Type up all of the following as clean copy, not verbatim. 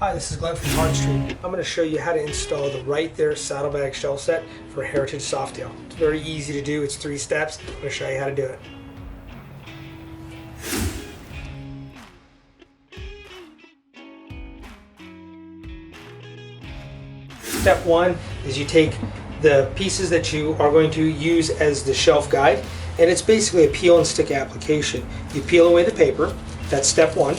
Hi, this is Glenn from Hard Street. I'm going to show you how to install the RYT-THERE saddlebag shelf set for Heritage Softail. It's very easy to do. It's 3 steps. I'm going to show you how to do it. Step 1 is you take the pieces that you are going to use as the shelf guide, and it's basically a peel and stick application. You peel away the paper. That's step 1.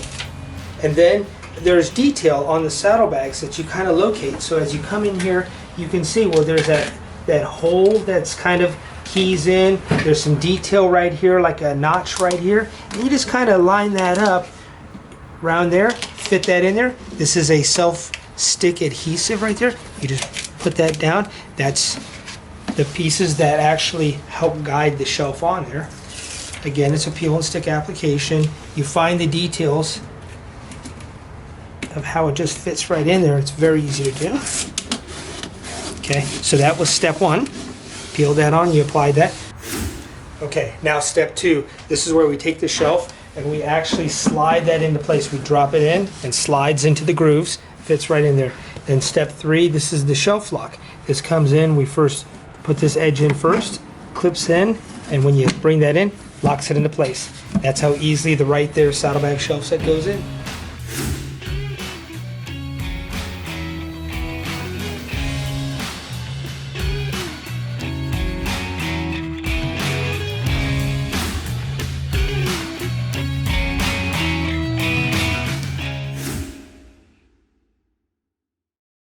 And then there's detail on the saddlebags that you kind of locate. So as you come in here, you can see where there's that hole that's kind of keys in. There's some detail right here, like a notch right here. And you just kind of line that up around there, fit that in there. This is a self-stick adhesive right there. You just put that down. That's the pieces that actually help guide the shelf on there. Again, it's a peel and stick application. You find the details of how it just fits right in there. It's very easy to do. Okay, so that was step 1. Peel that on, you applied that. Okay, now step 2. This is where we take the shelf and we actually slide that into place. We drop it in and slides into the grooves, fits right in there. Then step 3, this is the shelf lock. This comes in, we first put this edge in first, clips in, and when you bring that in, locks it into place. That's how easily the RYT-THERE saddlebag shelf set goes in.